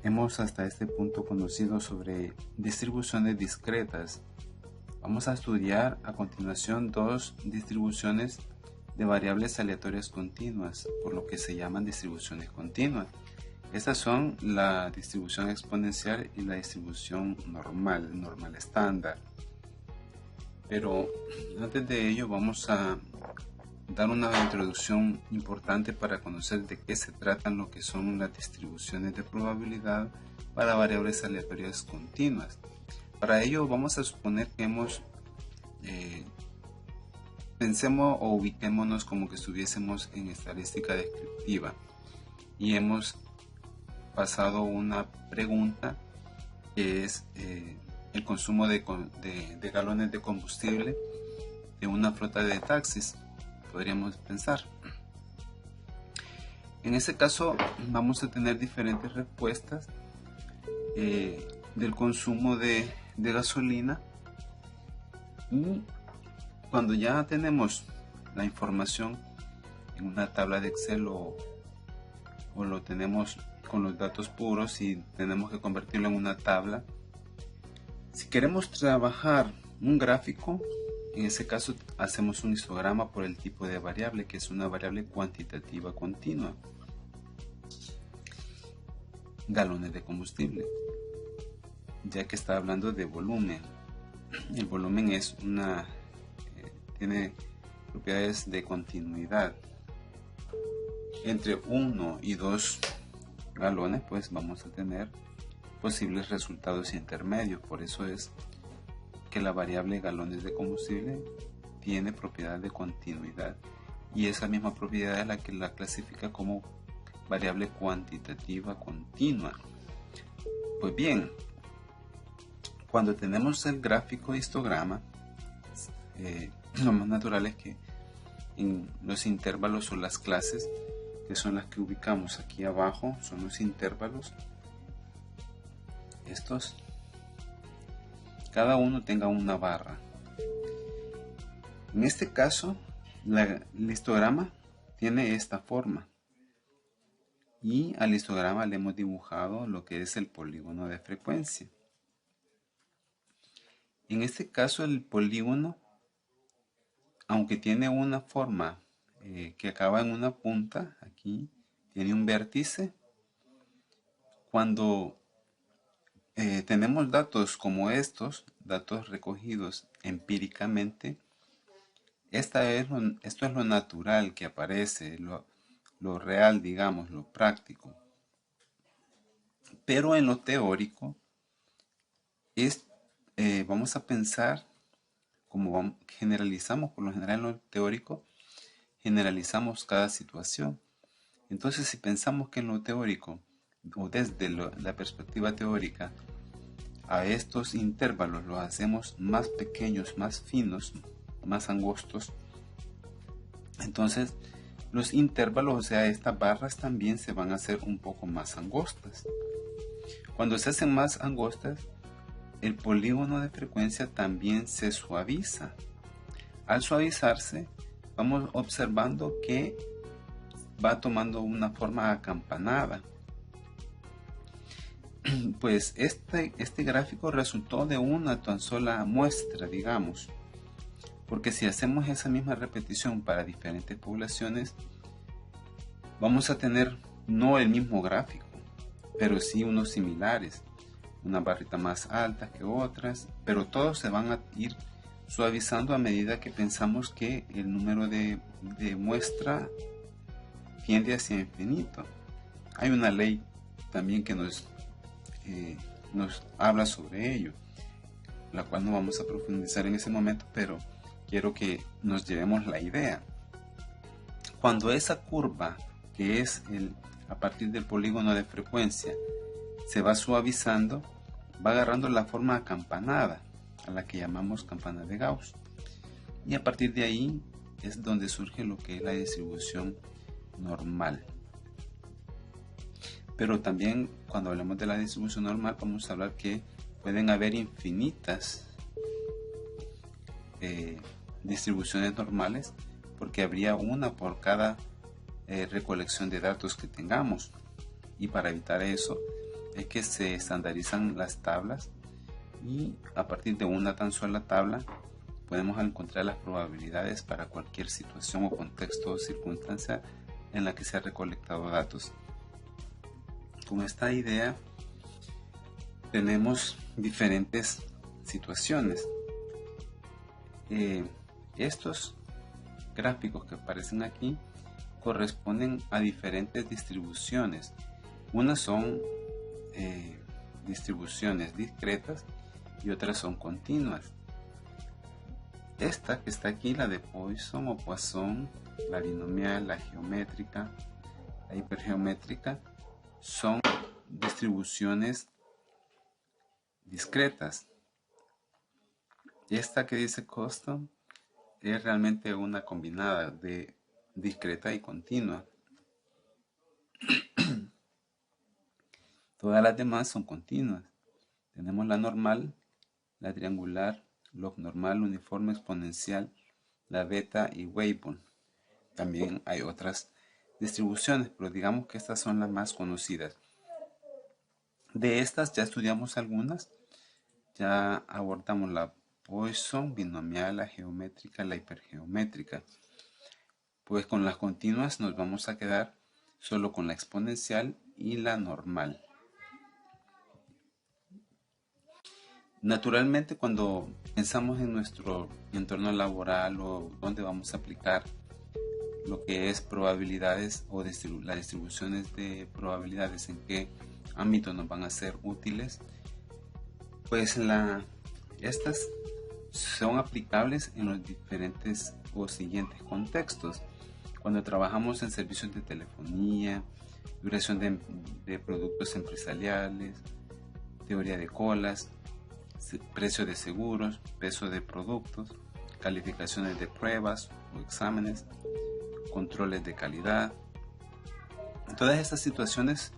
Hemos hasta este punto conocido sobre distribuciones discretas. Vamos a estudiar a continuación dos distribuciones de variables aleatorias continuas, por lo que se llaman distribuciones continuas. Estas son la distribución exponencial y la distribución normal estándar. Pero antes de ello vamos a dar una introducción importante para conocer de qué se tratan lo que son las distribuciones de probabilidad para variables aleatorias continuas. Para ello vamos a suponer que pensemos o ubiquémonos como que estuviésemos en estadística descriptiva y hemos pasado una pregunta que es el consumo de galones de combustible de una flota de taxis, podríamos pensar. En este caso vamos a tener diferentes respuestas del consumo de gasolina, y cuando ya tenemos la información en una tabla de Excel o lo tenemos con los datos puros y tenemos que convertirlo en una tabla, si queremos trabajar un gráfico, en ese caso hacemos un histograma por el tipo de variable, que es una variable cuantitativa continua. Galones de combustible, ya que está hablando de volumen. El volumen es tiene propiedades de continuidad. Entre 1 y 2 galones pues vamos a tener posibles resultados intermedios. Por eso es que la variable galones de combustible tiene propiedad de continuidad, y esa misma propiedad es la que la clasifica como variable cuantitativa continua. Pues bien, cuando tenemos el gráfico histograma, lo más natural es que en los intervalos o las clases, que son las que ubicamos aquí abajo, son los intervalos, estos, cada uno tenga una barra. En este caso, el histograma tiene esta forma, y al histograma le hemos dibujado lo que es el polígono de frecuencia. En este caso, el polígono, aunque tiene una forma que acaba en una punta, aquí tiene un vértice. Cuando tenemos datos como estos, datos recogidos empíricamente, esto es lo natural que aparece, lo real, digamos, lo práctico. Pero en lo teórico, vamos a pensar, como generalizamos por lo general en lo teórico, generalizamos cada situación. Entonces, si pensamos que en lo teórico, o desde la perspectiva teórica, a estos intervalos los hacemos más pequeños, más finos, más angostos, entonces los intervalos, o sea, estas barras también se van a hacer un poco más angostas. Cuando se hacen más angostas, el polígono de frecuencia también se suaviza. Al suavizarse, vamos observando que va tomando una forma acampanada. Pues este gráfico resultó de una tan sola muestra, digamos, porque si hacemos esa misma repetición para diferentes poblaciones, vamos a tener no el mismo gráfico, pero sí unos similares, una barrita más alta que otras, pero todos se van a ir suavizando a medida que pensamos que el número de muestra tiende hacia infinito. Hay una ley también que nos habla sobre ello, la cual no vamos a profundizar en ese momento, pero quiero que nos llevemos la idea. Cuando esa curva, que es a partir del polígono de frecuencia, se va suavizando, va agarrando la forma acampanada, a la que llamamos campana de Gauss, y a partir de ahí es donde surge lo que es la distribución normal. Pero también cuando hablamos de la distribución normal vamos a hablar que pueden haber infinitas distribuciones normales, porque habría una por cada recolección de datos que tengamos, y para evitar eso es que se estandarizan las tablas y a partir de una tan sola tabla podemos encontrar las probabilidades para cualquier situación o contexto o circunstancia en la que se ha recolectado datos. Con esta idea tenemos diferentes situaciones. Estos gráficos que aparecen aquí corresponden a diferentes distribuciones. Unas son distribuciones discretas y otras son continuas. Esta que está aquí, la de Poisson o Poisson, la binomial, la geométrica, la hipergeométrica, son distribuciones discretas. Esta que dice custom es realmente una combinada de discreta y continua. Todas las demás son continuas. Tenemos la normal, la triangular, log normal, uniforme, exponencial, la beta y Weibull. También hay otras distribuciones, pero digamos que estas son las más conocidas. De estas ya estudiamos algunas. Ya abordamos la Poisson, binomial, la geométrica, la hipergeométrica. Pues con las continuas nos vamos a quedar solo con la exponencial y la normal. Naturalmente, cuando pensamos en nuestro entorno laboral o donde vamos a aplicar lo que es probabilidades o las distribuciones de probabilidades, en qué ámbito nos van a ser útiles, pues estas son aplicables en los diferentes o siguientes contextos. Cuando trabajamos en servicios de telefonía, duración de productos empresariales, teoría de colas, precio de seguros, peso de productos, calificaciones de pruebas o exámenes, controles de calidad. En todas estas situaciones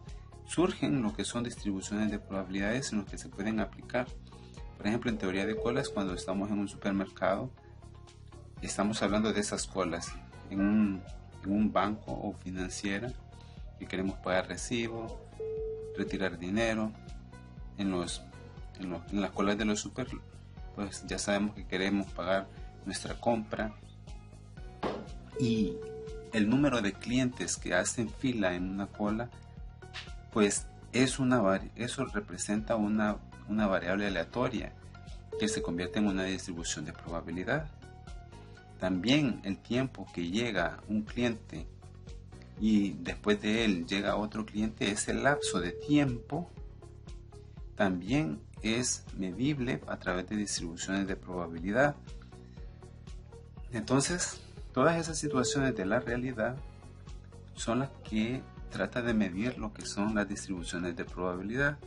surgen lo que son distribuciones de probabilidades en los que se pueden aplicar. Por ejemplo, en teoría de colas, cuando estamos en un supermercado, estamos hablando de esas colas en un banco o financiera que queremos pagar recibo, retirar dinero. En las colas de los super, pues ya sabemos que queremos pagar nuestra compra, y el número de clientes que hacen fila en una cola, pues eso representa una variable aleatoria que se convierte en una distribución de probabilidad. También el tiempo que llega un cliente y después de él llega otro cliente, ese lapso de tiempo también es medible a través de distribuciones de probabilidad. Entonces, todas esas situaciones de la realidad son las que trata de medir lo que son las distribuciones de probabilidad.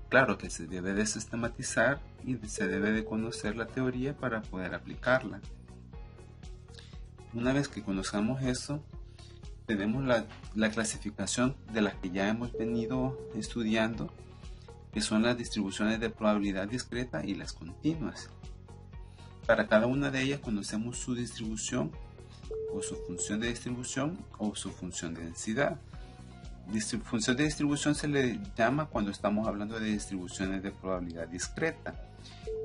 Claro que se debe de sistematizar y se debe de conocer la teoría para poder aplicarla. Una vez que conozcamos eso, tenemos la clasificación de las que ya hemos venido estudiando, que son las distribuciones de probabilidad discreta y las continuas. Para cada una de ellas conocemos su distribución o su función de distribución o su función de densidad. Función de distribución se le llama cuando estamos hablando de distribuciones de probabilidad discreta,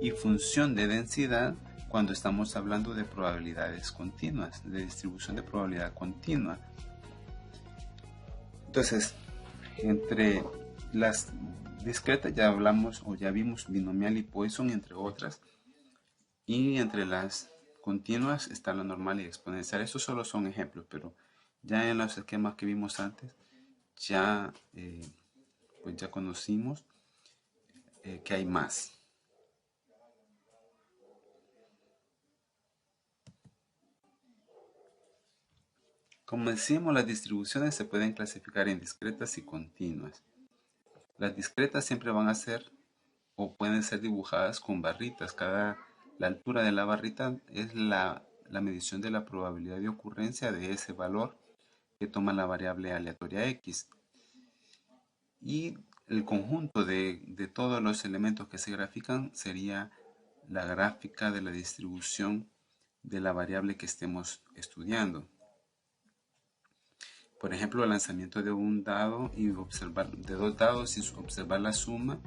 y función de densidad cuando estamos hablando de probabilidades continuas, de distribución de probabilidad continua. Entonces, entre las discretas ya hablamos o ya vimos binomial y Poisson, entre otras, y entre las continuas está la normal y exponencial. Estos solo son ejemplos, pero ya en los esquemas que vimos antes ya pues ya conocimos que hay más. Como decíamos, las distribuciones se pueden clasificar en discretas y continuas. Las discretas siempre van a ser o pueden ser dibujadas con barritas. La altura de la barrita es la medición de la probabilidad de ocurrencia de ese valor que toma la variable aleatoria X. Y el conjunto de todos los elementos que se grafican sería la gráfica de la distribución de la variable que estemos estudiando. Por ejemplo, el lanzamiento de un dado y observar de dos dados y observar la suma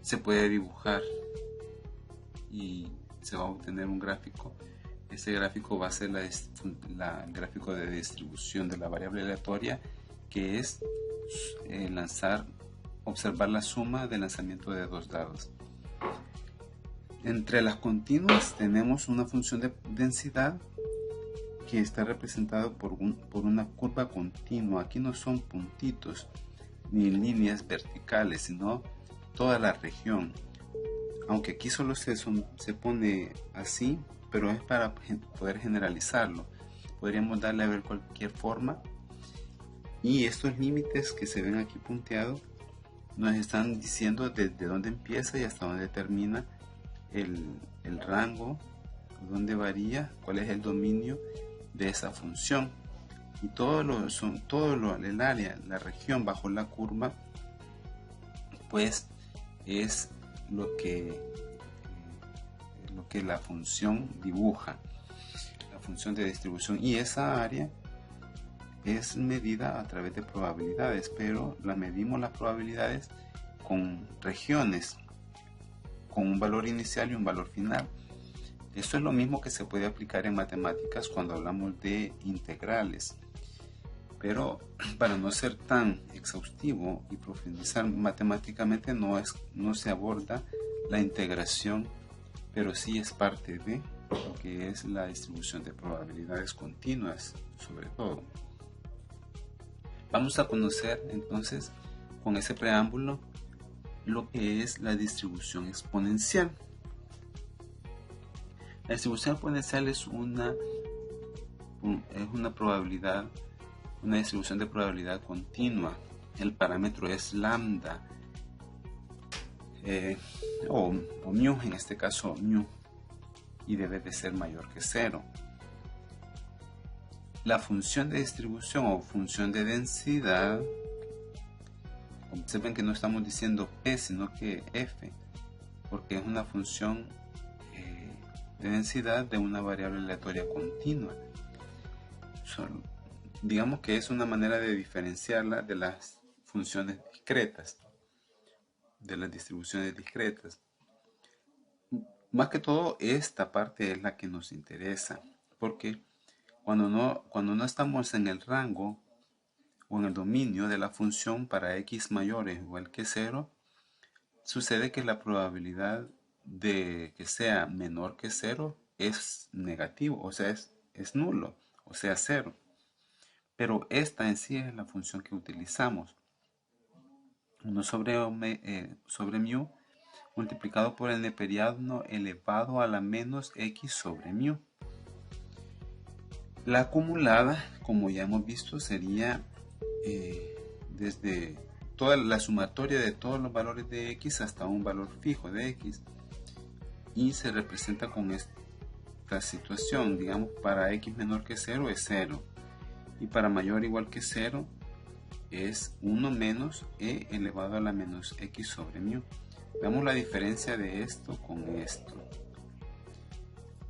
se puede dibujar y se va a obtener un gráfico. Este gráfico va a ser el gráfico de distribución de la variable aleatoria, que es observar la suma del lanzamiento de dos dados. Entre las continuas tenemos una función de densidad que está representada por una curva continua. Aquí no son puntitos ni líneas verticales, sino toda la región. Aunque aquí solo se pone así, pero es para poder generalizarlo. Podríamos darle a ver cualquier forma. Y estos límites que se ven aquí punteados nos están diciendo desde dónde empieza y hasta dónde termina el rango, dónde varía, cuál es el dominio de esa función. Y el área, la región bajo la curva, pues es lo que la función dibuja, la función de distribución, y esa área es medida a través de probabilidades, pero medimos las probabilidades con regiones, con un valor inicial y un valor final. Esto es lo mismo que se puede aplicar en matemáticas cuando hablamos de integrales, pero para no ser tan exhaustivo y profundizar matemáticamente no se aborda la integración, pero sí es parte de lo que es la distribución de probabilidades continuas, sobre todo. Vamos a conocer entonces, con ese preámbulo, lo que es la distribución exponencial. La distribución exponencial es una probabilidad, una distribución de probabilidad continua. El parámetro es lambda, o mu, en este caso mu, y debe de ser mayor que 0. La función de distribución o función de densidad, observen que no estamos diciendo P, sino que F, porque es una función de densidad de una variable aleatoria continua. Digamos que es una manera de diferenciarla de las funciones discretas, de las distribuciones discretas. Más que todo, esta parte es la que nos interesa, porque cuando no estamos en el rango o en el dominio de la función para x mayor o igual que 0, sucede que la probabilidad de que sea menor que 0 es negativo, o sea, es nulo, o sea, 0. Pero esta en sí es la función que utilizamos. 1 sobre mu multiplicado por el neperiano elevado a la menos x sobre mu. La acumulada, como ya hemos visto, sería desde toda la sumatoria de todos los valores de x hasta un valor fijo de x, y se representa con esta situación. Digamos, para x menor que 0 es 0, y para mayor o igual que 0 es 1 menos e elevado a la menos x sobre mu. Veamos la diferencia de esto con esto.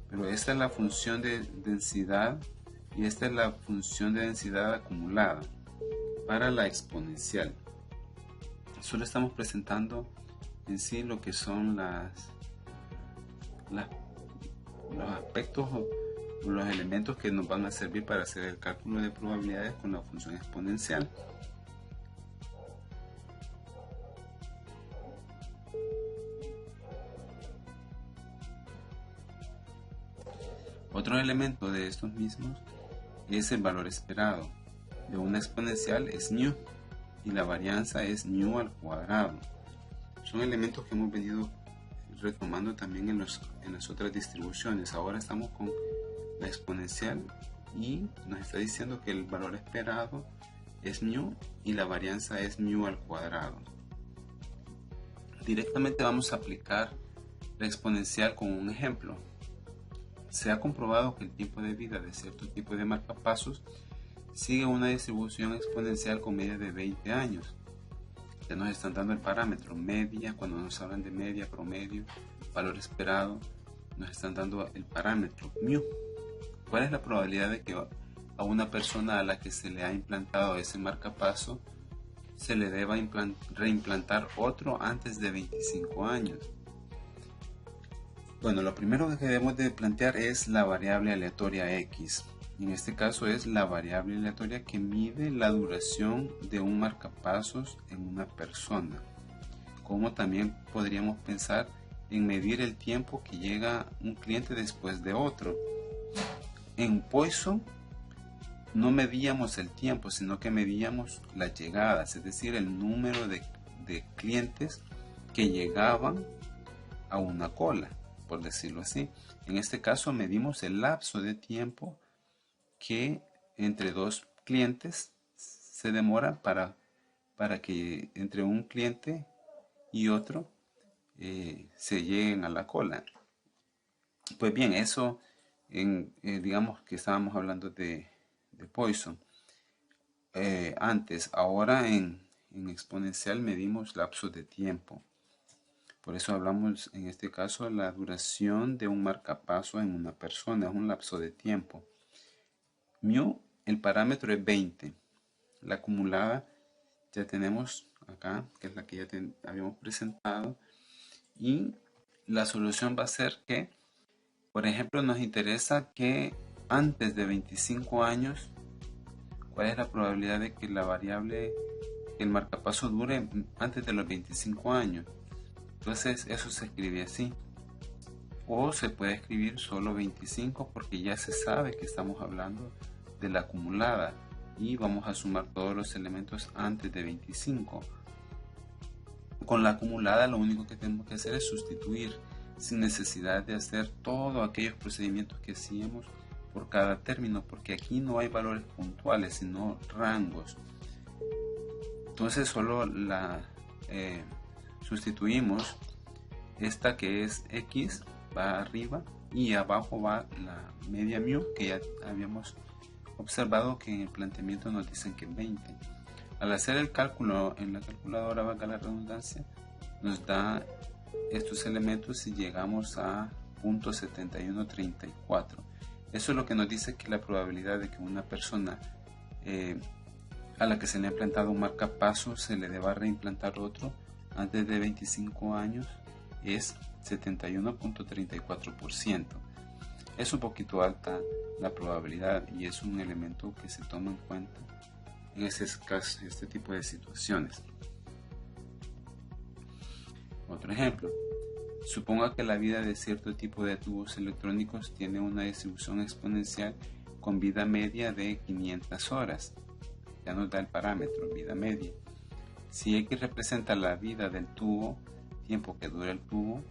Pero esta es la función de densidad y esta es la función de densidad acumulada para la exponencial. Solo estamos presentando en sí lo que son los aspectos o los elementos que nos van a servir para hacer el cálculo de probabilidades con la función exponencial. Otro elemento de estos mismos es el valor esperado. De una exponencial es mu y la varianza es mu al cuadrado. Son elementos que hemos venido retomando también en las otras distribuciones. Ahora estamos con la exponencial y nos está diciendo que el valor esperado es mu y la varianza es mu al cuadrado. Directamente vamos a aplicar la exponencial con un ejemplo. Se ha comprobado que el tiempo de vida de cierto tipo de marcapasos sigue una distribución exponencial con media de 20 años. Ya nos están dando el parámetro media. Cuando nos hablan de media, promedio, valor esperado, nos están dando el parámetro mu. ¿Cuál es la probabilidad de que a una persona a la que se le ha implantado ese marcapaso se le deba reimplantar otro antes de 25 años. Bueno, lo primero que debemos de plantear es la variable aleatoria X. En este caso es la variable aleatoria que mide la duración de un marcapasos en una persona. Como también podríamos pensar en medir el tiempo que llega un cliente después de otro. En Poisson no medíamos el tiempo, sino que medíamos las llegadas, es decir, el número de clientes que llegaban a una cola, por decirlo así. En este caso medimos el lapso de tiempo que entre dos clientes se demora para que entre un cliente y otro se lleguen a la cola. Pues bien, eso digamos que estábamos hablando de Poisson antes. Ahora en exponencial medimos lapsos de tiempo. Por eso hablamos en este caso la duración de un marcapaso en una persona, es un lapso de tiempo. Mu, el parámetro es 20. La acumulada ya tenemos acá, que es la que ya habíamos presentado. Y la solución va a ser que, por ejemplo, nos interesa que antes de 25 años, ¿cuál es la probabilidad de que la variable, el marcapaso dure antes de los 25 años? Entonces eso se escribe así. O se puede escribir solo 25 porque ya se sabe que estamos hablando de la acumulada y vamos a sumar todos los elementos antes de 25. Con la acumulada lo único que tenemos que hacer es sustituir sin necesidad de hacer todos aquellos procedimientos que hacíamos por cada término, porque aquí no hay valores puntuales sino rangos. Entonces solo la sustituimos esta que es X va arriba y abajo va la media mu que ya habíamos observado que en el planteamiento nos dicen que es 20. Al hacer el cálculo en la calculadora, valga la redundancia, nos da estos elementos y llegamos a 0.7134. Eso es lo que nos dice que la probabilidad de que una persona a la que se le ha implantado un marcapaso se le deba reimplantar otro antes de 25 años es 71.34%. Es un poquito alta la probabilidad y es un elemento que se toma en cuenta en este tipo de situaciones. Otro ejemplo. Suponga que la vida de cierto tipo de tubos electrónicos tiene una distribución exponencial con vida media de 500 horas. Ya nos da el parámetro, vida media. Si X representa la vida del tubo, tiempo que dura el tubo,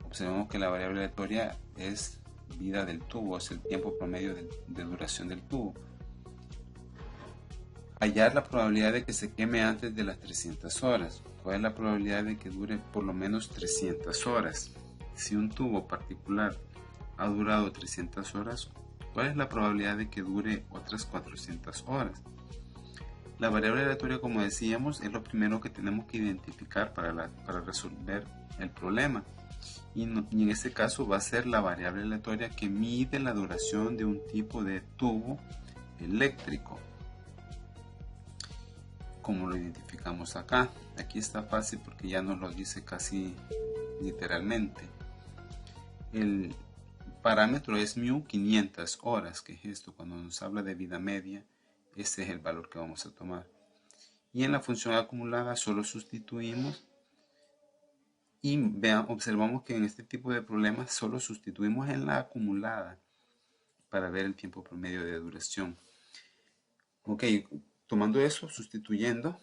observamos que la variable aleatoria es vida del tubo, es el tiempo promedio de duración del tubo. Hallar la probabilidad de que se queme antes de las 300 horas. ¿Cuál es la probabilidad de que dure por lo menos 300 horas? Si un tubo particular ha durado 300 horas, ¿cuál es la probabilidad de que dure otras 400 horas? La variable aleatoria, como decíamos, es lo primero que tenemos que identificar para resolver el problema. Y en este caso va a ser la variable aleatoria que mide la duración de un tipo de tubo eléctrico. Como lo identificamos acá. Aquí está fácil porque ya nos lo dice casi literalmente. El parámetro es mu 500 horas, que es esto. Cuando nos habla de vida media, este es el valor que vamos a tomar. Y en la función acumulada solo sustituimos y observamos que en este tipo de problemas solo sustituimos en la acumulada para ver el tiempo promedio de duración. Ok, tomando eso, sustituyendo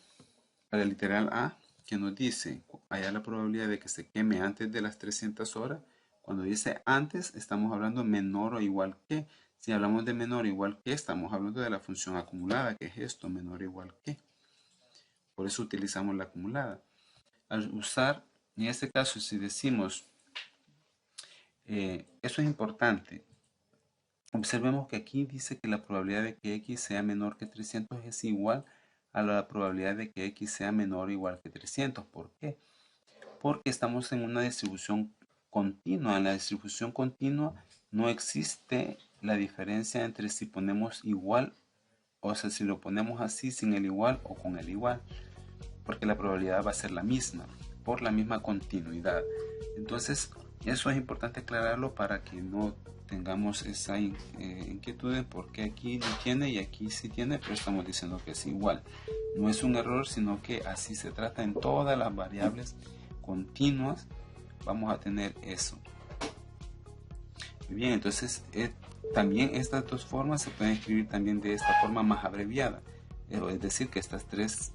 para el literal A, que nos dice, hallar la probabilidad de que se queme antes de las 300 horas. Cuando dice antes, estamos hablando menor o igual que. Si hablamos de menor o igual que, estamos hablando de la función acumulada, que es esto, menor o igual que. Por eso utilizamos la acumulada. Al usar, en este caso, si decimos, eso es importante. Observemos que aquí dice que la probabilidad de que X sea menor que 300 es igual a la probabilidad de que X sea menor o igual que 300. ¿Por qué? Porque estamos en una distribución continua. En la distribución continua no existe la diferencia entre si ponemos igual o sea, si lo ponemos así sin el igual o con el igual, porque la probabilidad va a ser la misma, por la misma continuidad. Entonces, eso es importante aclararlo para que no tengamos esa inquietud de por qué aquí no tiene y aquí sí tiene, pero estamos diciendo que es igual. No es un error, sino que así se trata en todas las variables continuas. Vamos a tener eso. Muy bien, entonces también estas dos formas se pueden escribir también de esta forma más abreviada. Es decir, que estas tres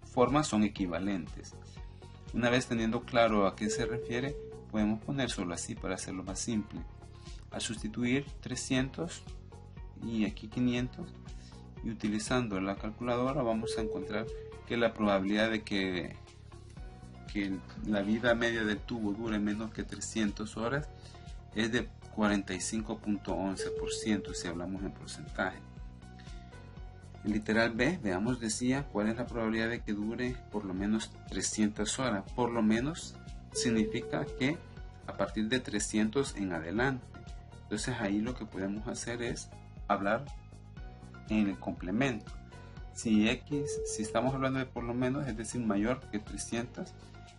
formas son equivalentes. Una vez teniendo claro a qué se refiere, podemos poner solo así para hacerlo más simple. Al sustituir 300 y aquí 500 y utilizando la calculadora vamos a encontrar que la probabilidad de que la vida media del tubo dure menos que 300 horas es de 45.11% si hablamos en porcentaje. El literal B, veamos, decía cuál es la probabilidad de que dure por lo menos 300 horas. Por lo menos significa que a partir de 300 en adelante. Entonces ahí lo que podemos hacer es hablar en el complemento. Si estamos hablando de por lo menos, es decir, mayor que 300,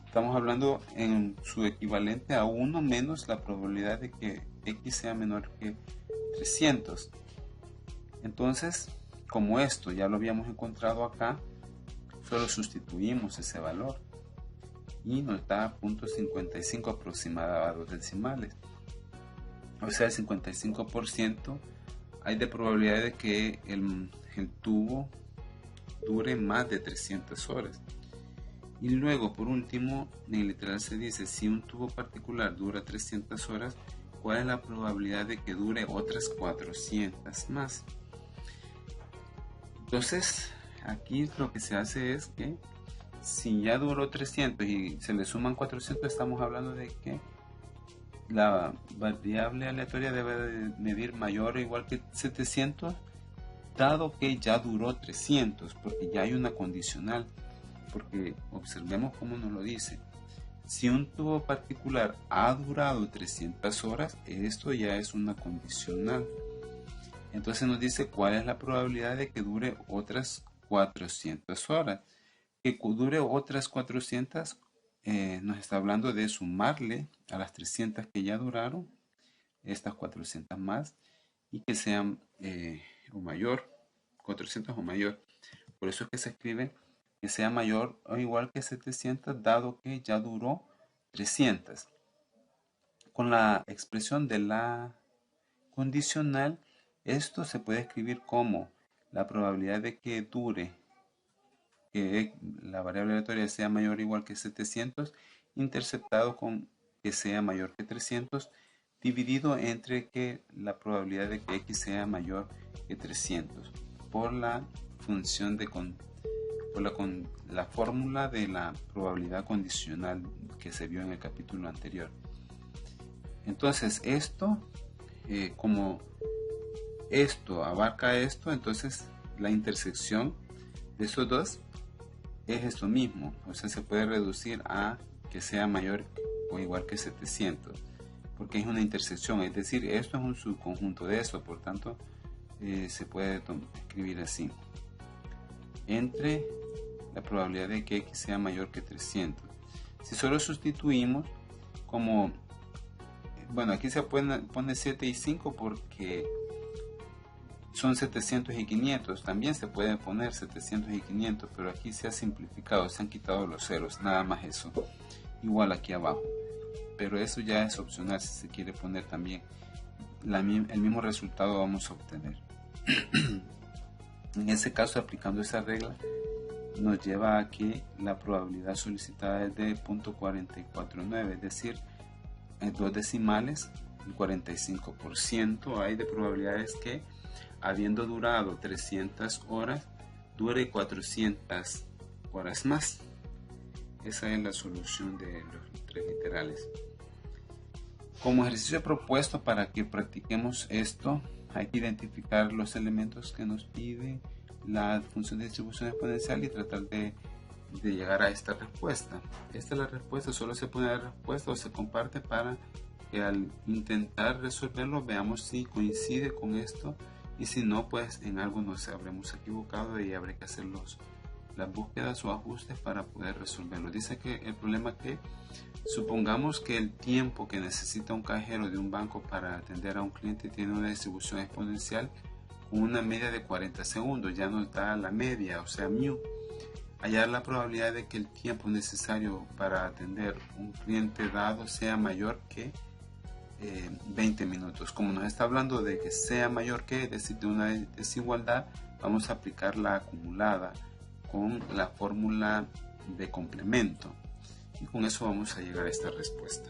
estamos hablando en su equivalente a 1 menos la probabilidad de que X sea menor que 300. Entonces, como esto ya lo habíamos encontrado acá, solo sustituimos ese valor y nos da 0.55 aproximada a 2 decimales. O sea, el 55% hay de probabilidad de que el tubo dure más de 300 horas. Y luego, por último, en el literal se dice, si un tubo particular dura 300 horas, ¿cuál es la probabilidad de que dure otras 400 más? Entonces, aquí lo que se hace es que si ya duró 300 y se le suman 400, estamos hablando de que la variable aleatoria debe de medir mayor o igual que 700, dado que ya duró 300, porque ya hay una condicional. Porque observemos cómo nos lo dice. Si un tubo particular ha durado 300 horas, esto ya es una condicional. Entonces nos dice cuál es la probabilidad de que dure otras 400 horas. Que dure otras 400 nos está hablando de sumarle a las 300 que ya duraron, estas 400 más, y que sean o mayor, 400 o mayor. Por eso es que se escribe que sea mayor o igual que 700, dado que ya duró 300. Con la expresión de la condicional, esto se puede escribir como la probabilidad de que dure, que la variable aleatoria sea mayor o igual que 700, interceptado con que sea mayor que 300, dividido entre que la probabilidad de que X sea mayor que 300, por la función de con la fórmula de la probabilidad condicional que se vio en el capítulo anterior. Entonces esto, como esto abarca esto, entonces la intersección de esos dos es esto mismo, o sea, se puede reducir a que sea mayor o igual que 700, porque es una intersección, es decir, esto es un subconjunto de eso, por tanto se puede escribir así, entre la probabilidad de que X sea mayor que 300. Si solo sustituimos como, bueno, aquí se pone 7 y 5 porque son 700 y 500, también se puede poner 700 y 500, pero aquí se ha simplificado, se han quitado los ceros, nada más eso, igual aquí abajo, pero eso ya es opcional si se quiere poner también, el mismo resultado vamos a obtener. En ese caso, aplicando esa regla, nos lleva a que la probabilidad solicitada es de 0.449, es decir, en 2 decimales, el 45% hay de probabilidades que, habiendo durado 300 horas, dure 400 horas más. Esa es la solución de los tres literales. Como ejercicio propuesto para que practiquemos esto, hay que identificar los elementos que nos pide la función de distribución exponencial y tratar de llegar a esta respuesta. Esta es la respuesta, solo se pone la respuesta o se comparte para que al intentar resolverlo veamos si coincide con esto y si no, pues en algo nos habremos equivocado y habrá que hacer las búsquedas o ajustes para poder resolverlo. Dice que el problema que supongamos que el tiempo que necesita un cajero de un banco para atender a un cliente tiene una distribución exponencial con una media de 40 segundos, ya nos da la media, o sea, mu. Hallar la probabilidad de que el tiempo necesario para atender un cliente dado sea mayor que 20 minutos. Como nos está hablando de que sea mayor que, es decir, de una desigualdad, vamos a aplicar la acumulada con la fórmula de complemento y con eso vamos a llegar a esta respuesta.